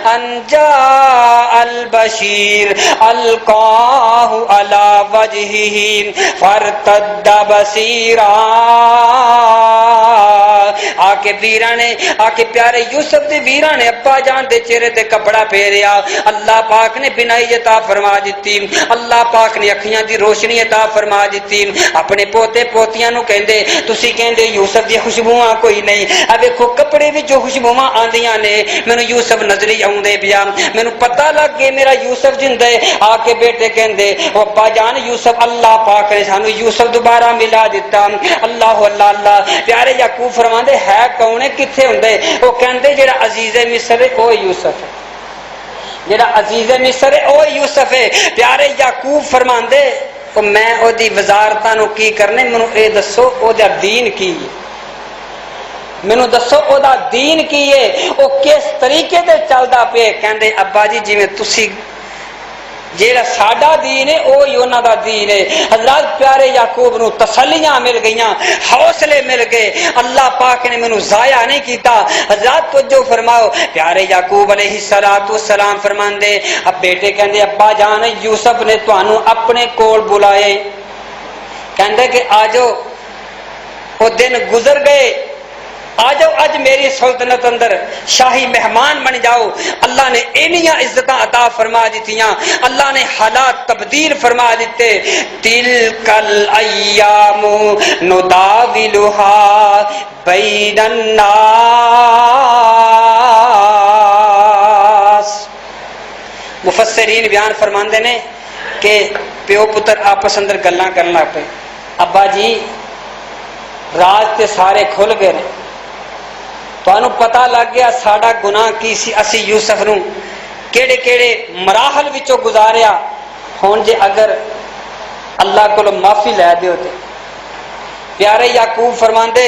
أَن جَاءَ الْبَشِيرُ أَلْقَاهُ عَلَى وَجْهِهِ فَارْتَدَّ بَصِيرًا۔ آکے ویراں نے، آکے پیارے یوسف دے ویراں نے ابا جان دے چہرے تے کپڑا پھیریا، اللہ پاک نے بینائی عطا فرما دتی، اللہ پاک نے اکھیاں دی روشنی عطا فرما دتی۔ اپنے پوتے پوتیاں نو کہندے تسی کہندے یوسف دی خوشبوواں کوئی نہیں، اے ویکھو کپڑے وچ جو خوشبوواں آندیاں نے، مینوں یوسف نظر ہی آوندے پیا، مینوں پتہ لگ گیا میرا یوسف زندہ ہے۔ آ کے بیٹے کہندے او ابا جان یوسف اللہ پاک نے سانو یوسف دوبارہ ملا دیتا۔ اللہ اللہ اللہ، پیارے یعقوب فرماندے ہے کون ہے کتھے ہوندے؟ او کہندے جڑا عزیز مصر ہے او یوسف ہے، جڑا عزیز مصر ہے او یوسف ہے۔ پیارے یعقوب فرماندے او میں او دی وزارتاں نو کی کرنے، مینوں اے دسو او دا دین کی ہے، مینوں دسو او دا دین کی ہے، او کس طریقے تے چلدا پے؟ کہندے ابا جی جویں تسی جیڑا ساڈا دین ہے او ہی انہاں دا دین ہے۔ حضرات پیارے یعقوب نو تسلیاں مل گئیاں، حوصلے مل گئے، اللہ پاک نے مینوں ضائع نہیں کیتا۔ حضرات توجہ فرماؤ، پیارے یعقوب علیہ السلام فرماندے اب بیٹے کہندے ابا جان یوسف نے تانوں اپنے کول بلائے، کہندے کہ آجو وہ دن گزر گئے، آ جاؤ اج میری سلطنت اندر شاہی مہمان بن جاؤ۔ اللہ نے اینیاں عزتاں عطا فرما دیتیاں، اللہ نے حالات تبدیل فرما دیتے۔ تلک الایام نداولھا بین الناس۔ مفسرین بیان فرماندے نے کہ پیو پتر آپس اندر گلاں کرن لگ پے، ابا جی راز تے سارے کھل گئے نے، تانوں پتہ لگ گیا ساڈا گناہ کی سی، اسی یوسف نو کیڑے کیڑے مراحل وچوں گزاریا، ہن جے اگر اللہ کولوں معافی لے دیو تے۔ پیارے یعقوب فرماندے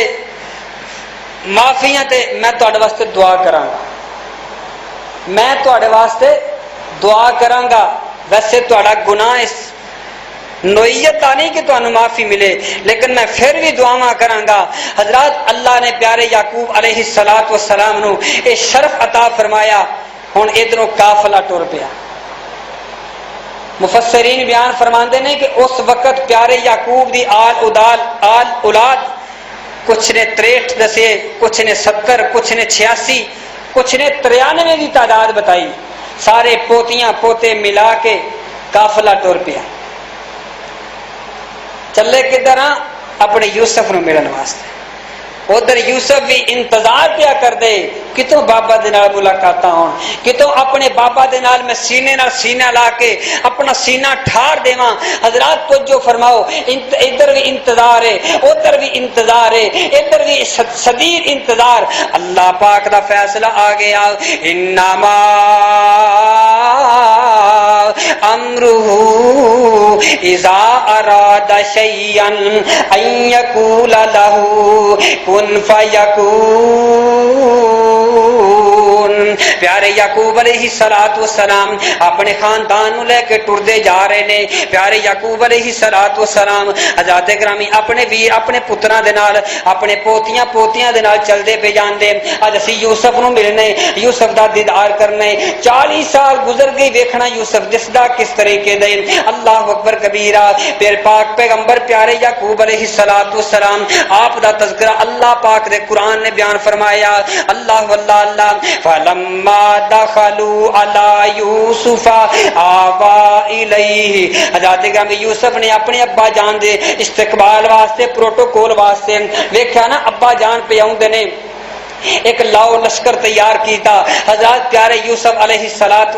معافیاں تے میں تہاڈے واسطے دعا کراں گا، میں تہاڈے واسطے دعا کراں گا، ویسے تہاڈا گناہ اس نوعیت کا نہیں کہ تمہیں معافی ملے، لیکن میں پھر بھی دعاواں کراں گا۔ حضرات اللہ نے پیارے یعقوب علیہ السلام نو اے شرف عطا فرمایا، ہن ادھروں قافلہ ٹر پیا۔ مفسرین بیان فرماندے نے کہ اس وقت پیارے یعقوب دی آل اولاد کچھ نے 63 دسے، کچھ نے 70، کچھ نے 86، کچھ نے 93 دی تعداد بتائی، سارے پوتیاں پوتے ملا کے قافلہ ٹر پیا۔ چلے کدھر ہاں؟ اپنے یوسف نو ملن واسطے۔ ادھر یوسف بھی انتظار کیا کر دے کتوں بابا دے نال ملاقاتاں ہون، کتوں اپنے بابا دے نال میں سینے نال سینہ لا کے اپنا سینہ ٹھار دیواں۔ حضرات توجہ فرماؤ، ادھر بھی انتظار ہے، ادھر بھی انتظار ہے، ادھر بھی شدید انتظار۔ اللہ پاک دا فیصلہ آ گیا، انما امرہ اذا اراد شيئا ان يقول له كن فيكون۔ پیارے یعقوب علیہ السلام اپنے خاندان نو لے کے ٹردے جا رہے نے۔ پیارے یعقوب علیہ السلام حضرات گرامی اپنے ویر اپنے پتراں دے نال اپنے پوتیاں دے نال چلدے پہ جاندے۔ اج اسی یوسف نو ملنے، یوسف دا دیدار کرنے، 40 سال گزر گئی ویکھنا یوسف جس دا کس طریقے دے۔ اللہ اکبر کبیرہ۔ پھر پاک پیغمبر پیارے یعقوب علیہ السلام آپ دا تذکرہ اللہ پاک دے قرآن نے بیان فرمایا۔ اللہ اللہ فلما دخلوا علی یوسف آوا الیہ۔ حضرت گرامی یوسف نے اپنے ابا جان دے استقبال واسطے پروٹوکول واسطے ویکھیا نا ابا جان پہ آؤندے نے ایک لاؤ لشکر تیار کیتا۔ حضرت پیارے یوسف علیہ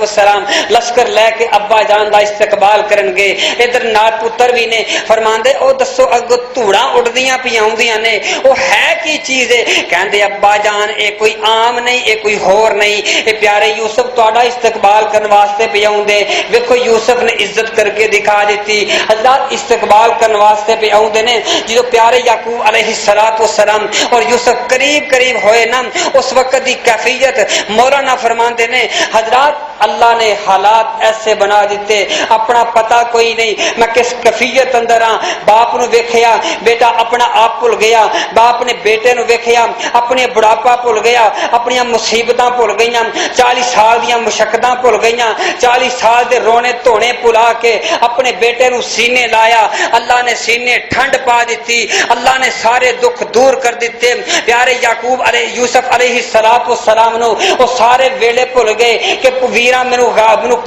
السلام لشکر لے کے ابا جان دا استقبال کرن گے۔ ادھر نال پتر بھی نے فرماندے او دسو اگو دھوڑاں اڑدیاں پی آوندیاں نے او ہے کی چیز ہے؟ کہندے ابا جان اے کوئی عام نہیں، اے کوئی ہور نہیں، اے پیارے یوسف تہاڈا استقبال کرن واسطے پی آوندے۔ ویکھو یوسف نے عزت کر کے دکھا دیتی۔ حضرت استقبال کرن واسطے پی آوندے نے۔ جدوں پیارے یعقوب علیہ السلام اور یوسف قریب ہوئے اس وقت دی کیفیت مولانا فرماندے نے حضرات اللہ نے حالات ایسے بنا دیتے اپنا پتہ کوئی نہیں میں کس کیفیت اندر ہاں۔ باپ نو ویکھیا بیٹا اپنا آپ بھول گیا، باپ نے بیٹے نو ویکھیا اپنے بڑھاپا بھول گیا، اپنی مصیبتاں بھول گئیاں، 40 سال دیاں مشقتاں بھول گئیاں، 40 سال دے رونے دھونے بھلا کے اپنے بیٹے نو سینے لایا۔ اللہ نے سینے ٹھنڈ پا دیتی، اللہ نے سارے دکھ دور کر دیتے۔ پیارے یعقوب علیہ یوسف علیہ السلام نو وہ سارے ویلے بھول گئے کہ ویراں مینوں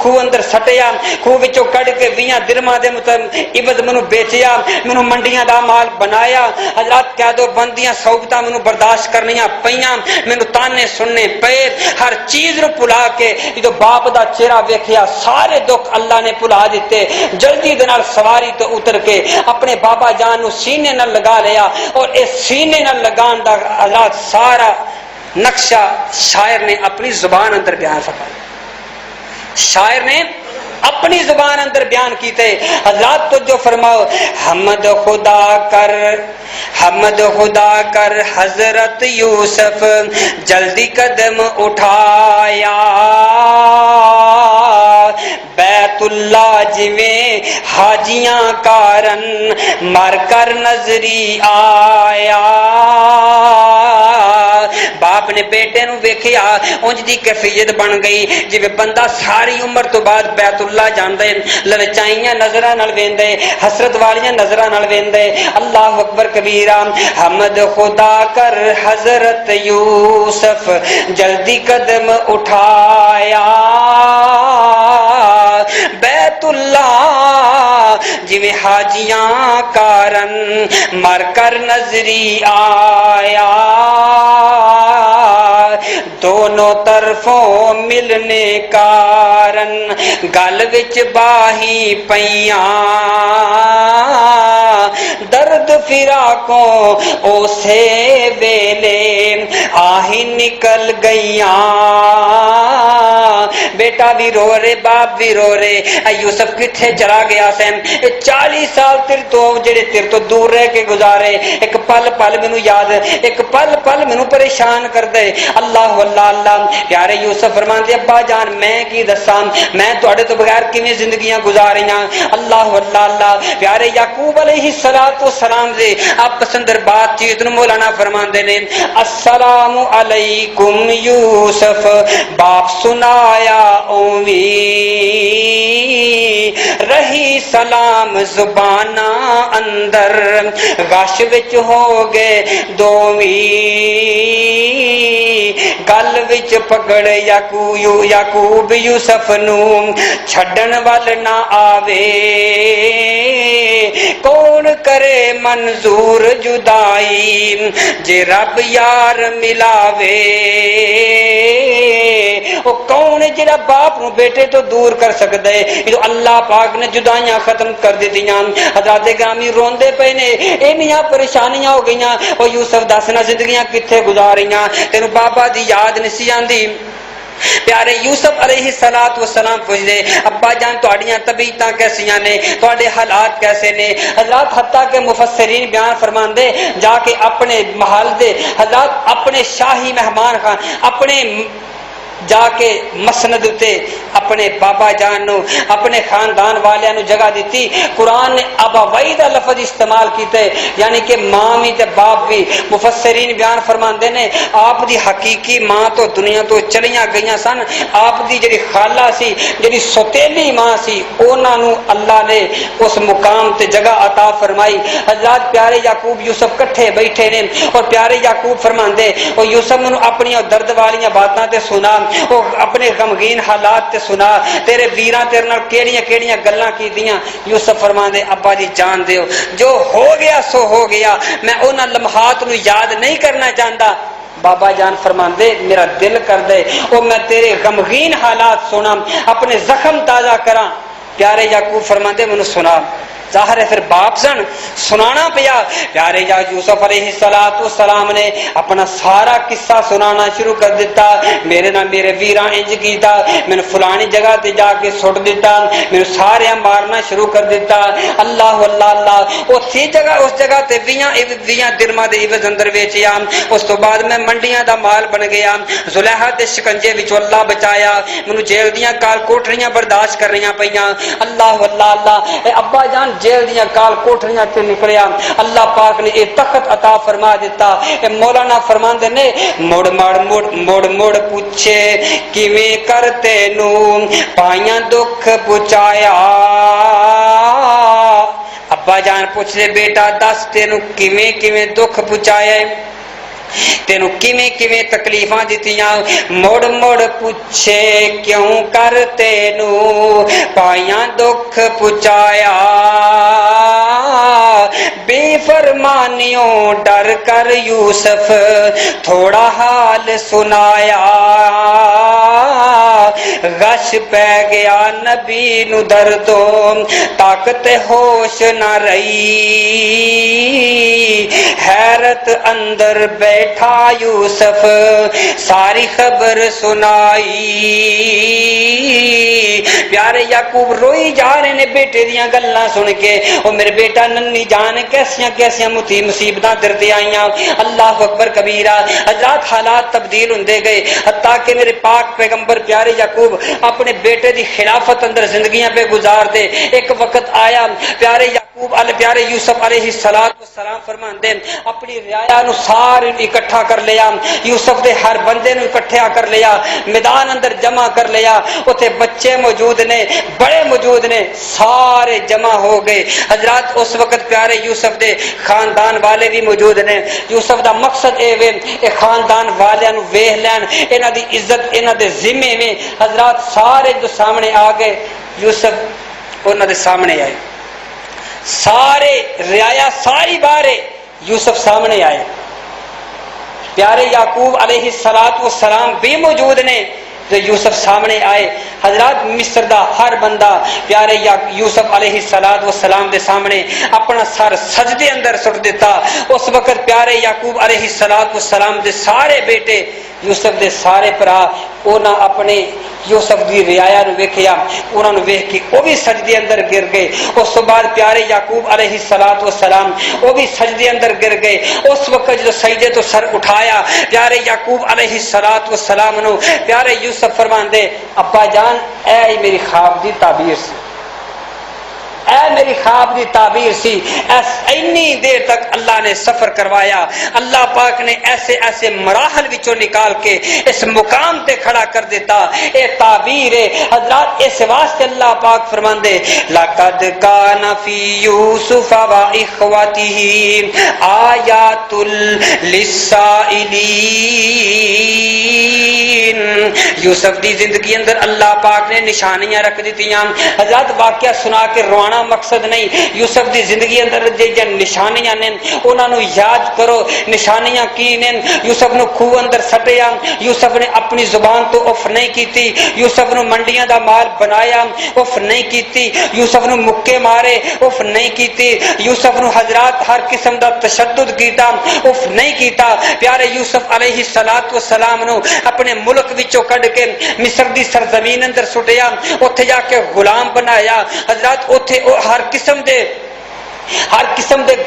کھوہ اندر سٹیا، کھوہ وچوں کڈ کے 20 درہماں دے عوض مینوں بیچیا، مینوں منڈیاں دا مال بنایا۔ حضرات قید و بندیاں صحبتاں مینوں برداشت کرنیاں پیاں، مینوں تانے سننے پئے، ہر چیز نو بھلا کے جدوں باپ دا چہرہ ویکھیا سارے دکھ اللہ نے بھلا دیتے۔ جلدی دے نال سواری تو اتر کے اپنے بابا جان نو سینے نال لگا لیا اور اس سینے نال لگان دا حضرات سارا نقشہ شاعر نے اپنی زبان اندر بیان فرمایا۔ شاعر نے اپنی زبان اندر بیان کیتے۔ حضرات تو جو فرماؤ حمد خدا کر حضرت یوسف جلدی قدم اٹھایا، بیت اللہ جویں حاجیاں کارن مر کر نظری آیا۔ باپ نے بیٹے نو ویکھیا اونج دی کیفیت بن گئی جویں بندہ ساری عمر تو بعد بیت اللہ جاندے، للچائیاں نظراں نال ویندے، حسرت والیاں نظراں نال ویندے۔ اللہ اکبر کبیرہ۔ حمد خدا کر حضرت یوسف جلدی قدم اٹھایا، بیت اللہ جویں حاجیاں کارن مر کر نظری آیا، دونوں طرفوں ملنے کارن گل وچ باہی پیاں، درد فراقوں اسے ویلے آہی نکل گئیاں۔ بیٹا بھی رو رہے باپ بھی رو رہے، یوسف کتھے چلا گیا سین؟ 40 سال تیر تو دور رہ کے گزارے، ایک پل مینوں یاد، ایک پل مینوں پریشان کر دے۔ اللہ اللہ پیارے یوسف فرماندے ابا جان میں کی دساں میں تواڈے تو بغیر کیویں زندگیاں گزاریاں۔ اللہ اللہ پیارے یعقوب علیہ السلام دے آپ پسندر بات چیت نو مولانا فرماندے نے السلام علیکم یوسف، باپ سنایا رہی سلام زبانہ اندر، غش وچ ہو گئے دوویں، گل وچ پکڑ یعقوب یوسف نو چھڈن ول نہ آوے، کون کرے منظور جدائی جے رب یار ملاوے۔ وہ کون ہے جڑا باپ نو بیٹے تو دور کر سکتا ہے؟ جو اللہ پاک نے جدائیاں ختم کر دیتیاں۔ حضرات گرامی روندے پے نے، اینیاں پریشانیاں ہو گئیاں۔ وہ یوسف دسنا زندگیاں کتھے گزاریاں؟ تینوں بابا دی یاد نہیں سی آندی؟ پیارے یوسف علیہ السلام پوچھتے ابا جان تہاڈیاں طبیعتاں کیسیاں نے، تہاڈے حالات کیسے نے؟ حضرات حتیٰ کہ مفسرین بیان فرماندے جا کے اپنے محل دے حضرات اپنے شاہی مہمان خان اپنے جا کے مسند تے اپنے بابا جان نو اپنے خاندان والیاں نو جگہ دیتی۔ قرآن نے ابوئی دا لفظ استعمال کیتے یعنی کہ ماں بھی تے باپ بھی۔ مفسرین بیان فرماندے نے آپ دی حقیقی ماں تو دنیا تو چلیاں گئیاں سن، آپ دی جڑی خالہ سی جڑی سوتیلی ماں سی انہاں نو اللہ نے اس مقام تے جگہ عطا فرمائی۔ حضرات پیارے یعقوب یوسف کٹھے بیٹھے نے اور پیارے یعقوب فرماندے او یوسف نو اپنی درد والیاں باتاں تے سنا، وہ اپنے غمگین حالات تے سنا، تیرے ویراں تیرے نال کیڑیاں کیڑیاں گلاں کیتیاں۔ یوسف فرماندے ابا جی جان دیو جو ہو گیا سو ہو گیا، میں انہاں لمحات نو یاد نہیں کرنا چاہتا۔ بابا جان فرماندے میرا دل کر دے او میں تیرے غمگین حالات سنا، اپنے زخم تازہ کراں۔ پیارے یعقوب فرماندے مینوں سنا، ظاہر ہے پھر باپ سن سنانا پیا۔ پیارے یوسف علیہ السلام نے اپنا سارا قصہ سنانا شروع کر دیتا۔ میرے نہ میرے ویراں انج کیتا، میں فلانی جگہ تے جا کے سٹ دیتا، میں سارے مارنا شروع کر دیتا۔ اللہ اللہ اللہ اس جگہ تے 20 درہماں دے عوض اندر ویچیا۔ اس تو بعد میں منڈیاں دا مال بن گیا۔ زلیخا دے شکنجے وچوں اللہ بچایا، مینوں جیل دیاں کال کوٹریاں برداشت کرنیاں پیاں۔ اللہ اللہ اللہ اے ابا جان جیل دیاں کال کوٹریاں تے نکلیا، اللہ پاک نے یہ تخت عطا فرما دیتا۔ اے مولانا فرماندے نے مڑ مڑ پوچھے کیویں کرتے نو پائیاں دکھ پچایا۔ ابا جان پوچھ لے بیٹا دس تینوں کیویں دکھ پچایا، تینوں کیویں تکلیفاں دتیاں؟ مڑ پوچھے کیوں کر تینوں پائیاں دکھ پچایا، بے فرمانیوں ڈر کر یوسف تھوڑا حال سنایا۔ غش پہ گیا نبی نو دردوں طاقت ہوش نہ رہی، حیرت اندر بیٹھا یوسف ساری خبر سنائی۔ پیارے یعقوب روئی جا رہے نے بیٹے دیاں گلاں سن کے، او میرے بیٹا ننی جان کیسیاں مصیبتاں درتے آئیاں۔ اللہ اکبر کبیرہ۔ حضرات حالات تبدیل ہوندے گئے حتیٰ کہ میرے پاک پیغمبر پیارے یعقوب اپنے بیٹے دی خلافت اندر زندگیاں پہ گزار دے۔ ایک وقت آیا پیارے پیارے یوسف علیہ السلام فرماندے اپنی رعایا نو سارے اکٹھا کر لیا، یوسف دے ہر بندے نو اکٹھا کر لیا، میدان اندر جمع کر لیا، اوتھے بچے موجود نے، بڑے موجود نے، سارے جمع ہو گئے۔ حضرات اس وقت پیارے یوسف دے خاندان والے بھی موجود نے۔ یوسف دا مقصد اے وے اے خاندان والیاں نو ویکھ لین، انہاں دی عزت انہاں دے ذمے میں۔ حضرات سارے جو سامنے آ گئے، یوسف انہاں دے سامنے آئے، سارے رعایا ساری بارے یوسف سامنے آئے۔ پیارے یعقوب علیہ السلام بھی موجود نے جو یوسف سامنے آئے۔ حضرات مصر دا ہر بندہ پیارے یوسف علیہ السلام دے سامنے اپنا سر سجدے اندر سٹ دیتا۔ اس وقت پیارے یعقوب علیہ السلام دے سارے بیٹے یوسف دے سارے بھرا انہاں اپنے یوسف دی رعایا نو ویکھیا، انہاں نو ویکھ کے وہ بھی سجدے اندر گر گئے۔ اس تو بعد پیارے یعقوب علیہ السلام وہ بھی سجدے اندر گر گئے۔ اس وقت جو سجدے تو سر اٹھایا پیارے یعقوب علیہ السلام نو پیارے یوسف فرماندے ابا جان اے میری خواب دی تعبیر سی، اے میری خواب دی تعبیر سی۔ اتنی دیر تک اللہ نے سفر کروایا، اللہ پاک نے ایسے مراحل وچوں نکال کے اس مقام تے کھڑا کر دیتا۔ اے تعبیر ہے حضرات، اس واسطے اللہ پاک فرماندے لقد کان فی یوسف و اخوتہ آیات للسائلین۔ یوسف دی زندگی اندر اللہ پاک نے نشانیاں رکھ دیتیاں۔ حضرات واقعہ سنا کے روانا بنانا مقصد نہیں. یوسف دی زندگی اندر جے نشانیاں نے انہاں نو یاد کرو. نشانیاں کی نے؟ یوسف نو کھو اندر سٹیا. یوسف نے اپنی زبان تو اف نہیں کیتی. یوسف نو منڈیاں دا مال بنایا اف نہیں کیتی. یوسف نو مکے مارے اف نہیں کیتی. یوسف نو حضرات ہر قسم دا تشدد کیتا اف نہیں کیتا. پیارے یوسف علیہ السلام نو اپنے ملک وچوں کڈ کے مصر دی سرزمین اندر سٹیا. اوتھے جا کے غلام بنایا. حضرات اوتھے ہر قسم دے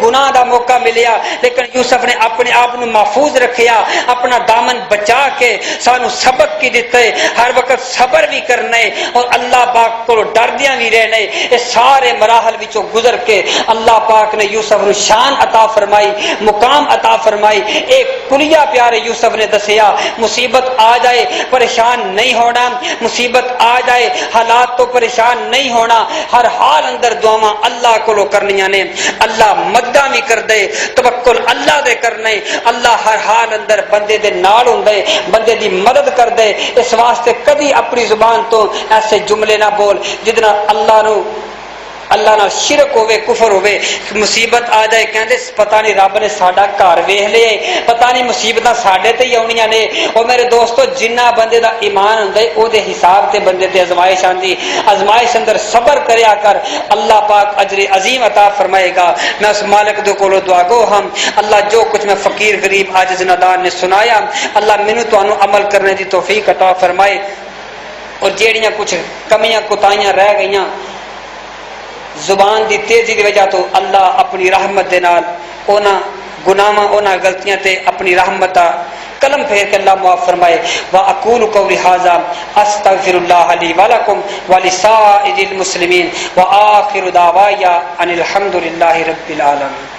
گناہ دا موقع ملیا لیکن یوسف نے اپنے آپ نو محفوظ رکھیا. اپنا دامن بچا کے سانو سبق کی دیتے ہر وقت صبر بھی کرنے اور اللہ پاک کو ڈردیاں بھی رہنے. اس سارے مراحل وچوں گزر کے اللہ پاک نے یوسف نو شان عطا فرمائی, مقام عطا فرمائی. ایک کلیہ پیارے یوسف نے دسیا مصیبت آ جائے پریشان نہیں ہونا. مصیبت آ جائے حالات تو پریشان نہیں ہونا. ہر حال اندر دعاواں اللہ کو کرنیاں نے. اللہ مدد بھی کر دے, توکل اللہ دے کرنے. اللہ ہر حال اندر بندے دے نال ہوندے, بندے دی مدد کر دے. اس واسطے کبھی اپنی زبان تو ایسے جملے نہ بول جدنا اللہ نہ شرک ہوے, کفر ہوے. مصیبت آ جائے کہندے پتہ نہیں رب نے ساڈا گھر ویکھ لیا, پتہ نہیں مصیبتاں ساڈے تے ہی آونیاں نے. او میرے دوستو جنہ بندے دا ایمان ہوندا ہے او دے حساب تے بندے تے آزمائش آندی. آزمائش اندر صبر کریا کر, اللہ پاک اجر عظیم عطا فرمائے گا. میں اس مالک دے کولوں دعا گو ہم اللہ جو کچھ میں فقیر غریب عاجز نادان نے سنایا اللہ مینوں تانوں عمل کرنے دی توفیق عطا فرمائے. اور جیڑیاں کچھ کمیاں کوتاہیاں رہ گئیاں زبان دی تیزی دی وجہ تو اللہ اپنی رحمت دے نال انہاں گناہاں انہاں غلطیاں تے اپنی رحمت دا قلم پھیر کے اللہ معاف فرمائے. واقول قولی ھذا استغفر اللہ لی ولکم ولسائر المسلمین وآخر دعوایا ان الحمد للہ رب العالمین.